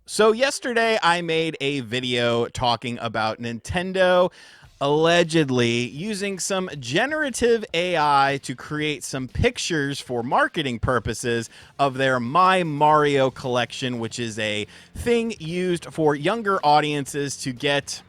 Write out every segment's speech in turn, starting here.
So yesterday I made a video talking about Nintendo allegedly using some generative AI to create some pictures for marketing purposes of their My Mario collection, which is a thing used for younger audiences to get,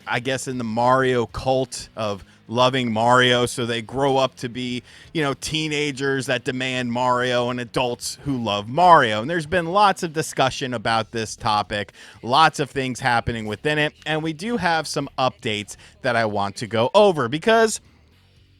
I guess, in the Mario cult of loving Mario, so they grow up to be, teenagers that demand Mario and adults who love Mario. And there's been lots of discussion about this topic, lots of things happening within it, and we do have some updates that I want to go over because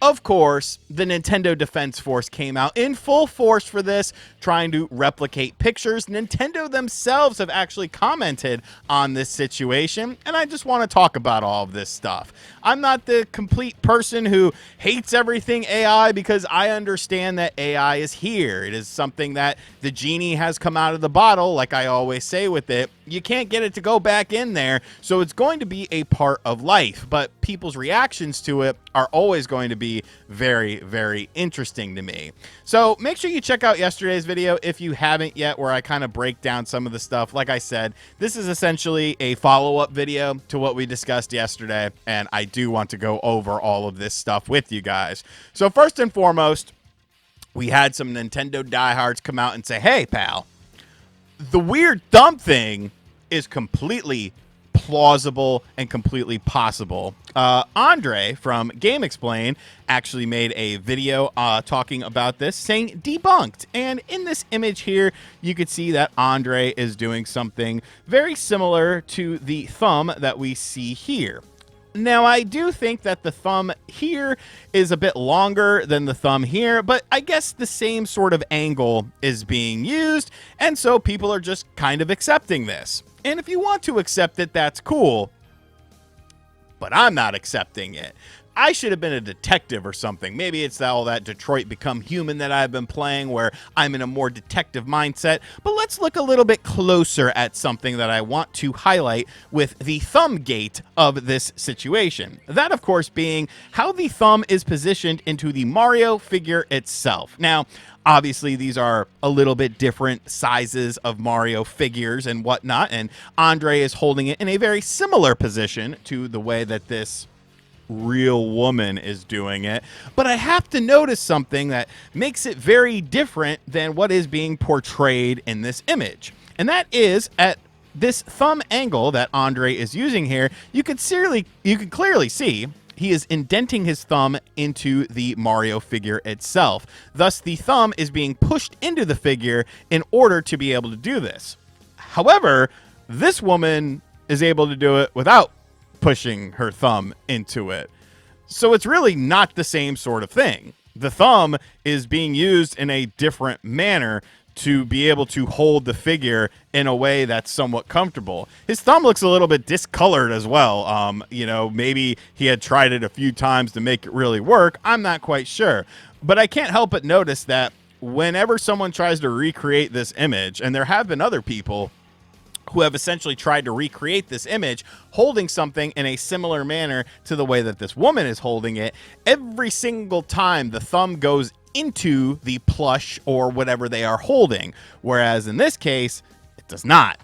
of course, the Nintendo Defense Force came out in full force for this, trying to replicate pictures. Nintendo themselves have actually commented on this situation, and I just want to talk about all of this stuff. I'm not the complete person who hates everything AI because I understand that AI is here. It is something that the genie has come out of the bottle, like I always say with it. You can't get it to go back in there, so it's going to be a part of life, but people's reactions to it are always going to be very, very interesting to me. So make sure you check out yesterday's video if you haven't yet, where I kind of break down some of the stuff. Like I said, this is essentially a follow-up video to what we discussed yesterday, and I do want to go over all of this stuff with you guys. So first and foremost, we had some Nintendo diehards come out and say, hey, pal, the weird thumb thing is completely plausible and completely possible. Andre from Game Explain actually made a video talking about this, saying debunked. And in this image here, you could see that Andre is doing something very similar to the thumb that we see here. Now, I do think that the thumb here is a bit longer than the thumb here, but I guess the same sort of angle is being used, and so people are just kind of accepting this. And if you want to accept it, that's cool, but I'm not accepting it. I should have been a detective or something. Maybe it's all that Detroit Become Human that I've been playing, where I'm in a more detective mindset. But let's look a little bit closer at something that I want to highlight with the thumb gate of this situation. That, of course, being how the thumb is positioned into the Mario figure itself. Now, obviously, these are a little bit different sizes of Mario figures and whatnot, and Andre is holding it in a very similar position to the way that this real woman is doing it. But I have to notice something that makes it very different than what is being portrayed in this image. And that is, at this thumb angle that Andre is using here, you can clearly see he is indenting his thumb into the Mario figure itself. Thus, the thumb is being pushed into the figure in order to be able to do this. However, this woman is able to do it without pushing her thumb into it. So it's really not the same sort of thing. The thumb is being used in a different manner to be able to hold the figure in a way that's somewhat comfortable. His thumb looks a little bit discolored as well. Maybe he had tried it a few times to make it really work. I'm not quite sure. But I can't help but notice that whenever someone tries to recreate this image, and there have been other people who have essentially tried to recreate this image holding something in a similar manner to the way that this woman is holding it, every single time the thumb goes into the plush or whatever they are holding, whereas in this case, it does not.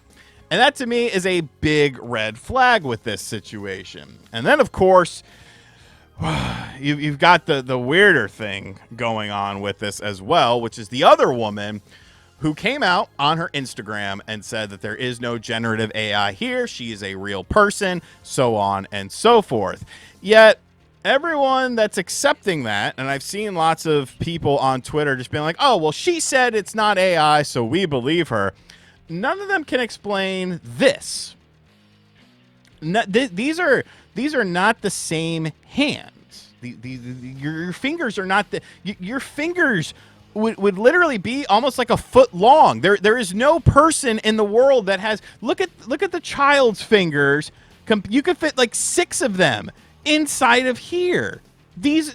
And that to me is a big red flag with this situation. And then, of course, you've got the weirder thing going on with this as well, which is the other woman who came out on her Instagram and said that there is no generative AI here. She is a real person, so on and so forth. Yet, everyone that's accepting that, and I've seen lots of people on Twitter just being like, oh, well, she said it's not AI, so we believe her. None of them can explain this. These are not the same hands. Your fingers are not the... Your fingers would literally be almost like a foot long. There is no person in the world that has... Look at the child's fingers. You could fit like 6 of them inside of here. This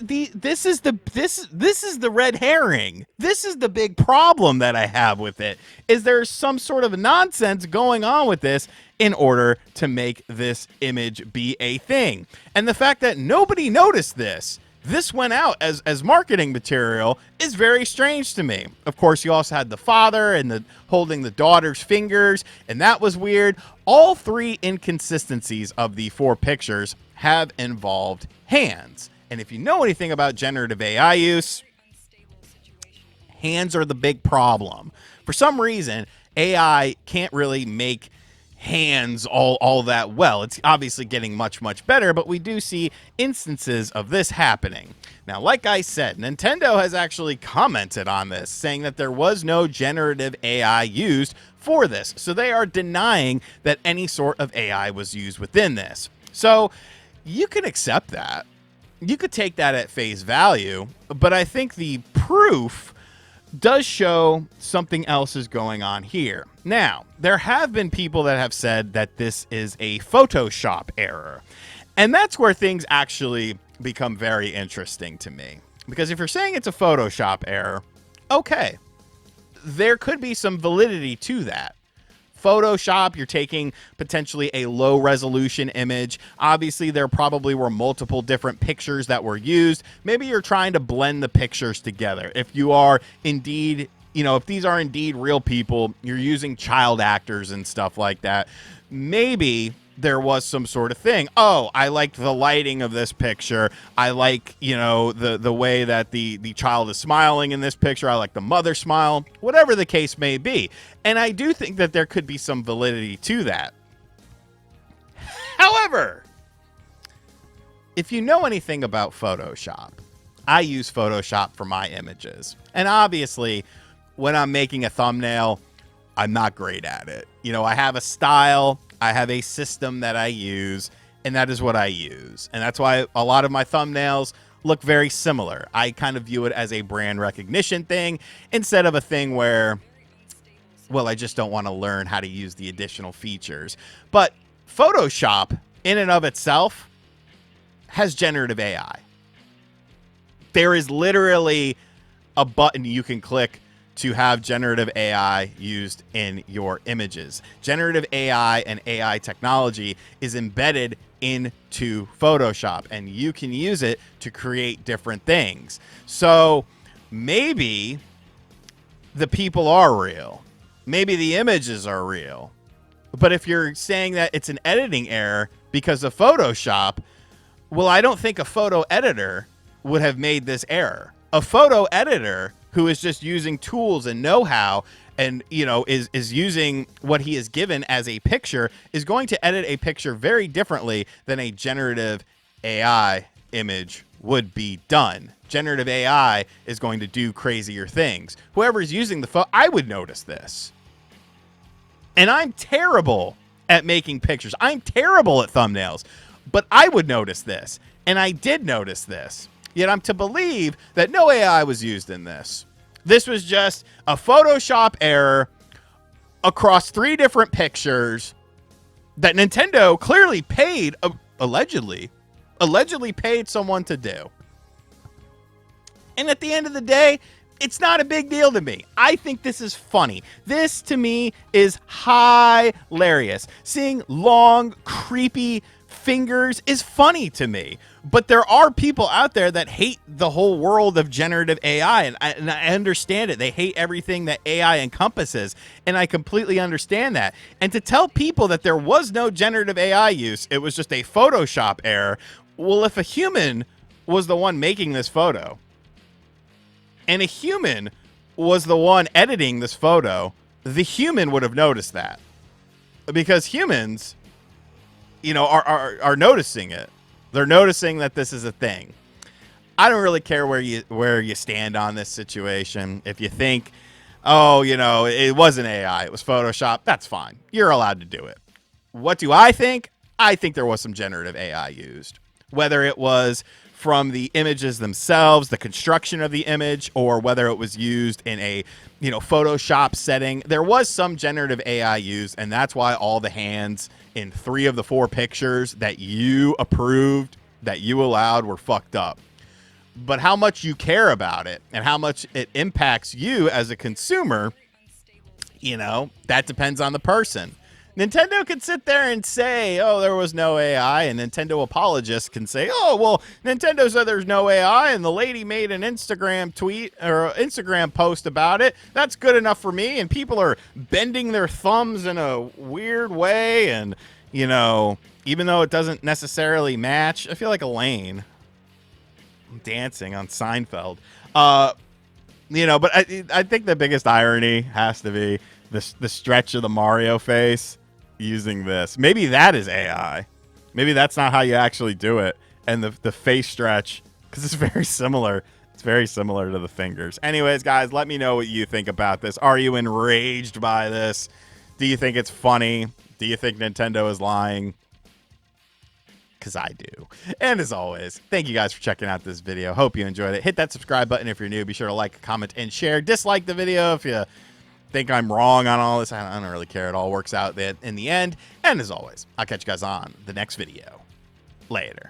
is the red herring. This is the big problem that I have with it, is there's some sort of nonsense going on with this in order to make this image be a thing. And the fact that nobody noticed this this went out as marketing material is very strange to me. Of course, you also had the father and the holding the daughter's fingers, and that was weird. All three inconsistencies of the 4 pictures have involved hands. And if you know anything about generative AI use, hands are the big problem. For some reason, AI can't really make hands all that well. It's obviously getting much better, but we do see instances of this happening. Now, like I said, Nintendo has actually commented on this, saying that there was no generative AI used for this. So they are denying that any sort of AI was used within this. So you can accept that. You could take that at face value, but I think the proof does show something else is going on here. Now, there have been people that have said that this is a Photoshop error. And that's where things actually become very interesting to me. Because if you're saying it's a Photoshop error, okay, there could be some validity to that. Photoshop, you're taking potentially a low resolution image. Obviously, there probably were multiple different pictures that were used. Maybe you're trying to blend the pictures together. If you are indeed, if these are indeed real people, you're using child actors and stuff like that. Maybe there was some sort of thing. Oh, I liked the lighting of this picture. I like, the way that the child is smiling in this picture. I like the mother smile, whatever the case may be. And I do think that there could be some validity to that. However, if you know anything about Photoshop, I use Photoshop for my images. And obviously, when I'm making a thumbnail, I'm not great at it. I have a style, I have a system that I use, and that is what I use. And that's why a lot of my thumbnails look very similar. I kind of view it as a brand recognition thing instead of a thing where, well, I just don't want to learn how to use the additional features. But Photoshop, in and of itself, has generative AI. There is literally a button you can click to have generative AI used in your images. Generative AI and AI technology is embedded into Photoshop, and you can use it to create different things. So maybe the people are real. Maybe the images are real. But if you're saying that it's an editing error because of Photoshop, well, I don't think a photo editor would have made this error. A photo editor who is just using tools and know-how and, is using what he is given as a picture is going to edit a picture very differently than a generative AI image would be done. Generative AI is going to do crazier things. Whoever is using the photo, I would notice this. And I'm terrible at making pictures. I'm terrible at thumbnails, but I would notice this. And I did notice this. Yet I'm to believe that no AI was used in this. This was just a Photoshop error across 3 different pictures that Nintendo clearly paid, allegedly paid someone to do. And at the end of the day, it's not a big deal to me. I think this is funny. This, to me, is hilarious. Seeing long, creepy fingers is funny to me. But there are people out there that hate the whole world of generative AI, and I understand it. They hate everything that AI encompasses, and I completely understand that. And to tell people that there was no generative AI use, it was just a Photoshop error, well, if a human was the one making this photo, and a human was the one editing this photo, the human would have noticed that. Because humans, are noticing it. They're noticing that this is a thing. I don't really care where you stand on this situation. If you think, it wasn't AI, it was Photoshop, that's fine. You're allowed to do it. What do I think? I think there was some generative AI used. Whether it was from the images themselves, the construction of the image, or whether it was used in a, Photoshop setting, there was some generative AI used, and that's why all the hands in 3 of the 4 pictures that you approved, that you allowed, were fucked up. But how much you care about it and how much it impacts you as a consumer, that depends on the person. Nintendo could sit there and say, oh, there was no AI, and Nintendo apologists can say, oh, well, Nintendo said there's no AI, and the lady made an Instagram tweet or Instagram post about it. That's good enough for me, and people are bending their thumbs in a weird way, and, you know, even though it doesn't necessarily match, I feel like Elaine dancing on Seinfeld. You know, but I think the biggest irony has to be the stretch of the Mario face using this. Maybe that is AI. Maybe that's not how you actually do it. And the face stretch, because it's very similar. It's very similar to the fingers. Anyways, guys, let me know what you think about this. Are you enraged by this? Do you think it's funny? Do you think Nintendo is lying? Because I do. And as always, thank you guys for checking out this video. Hope you enjoyed it. Hit that subscribe button if you're new. Be sure to like, comment, and share. Dislike the video if you think I'm wrong on all this. I don't really care. It all works out in the end. And as always, I'll catch you guys on the next video. Later.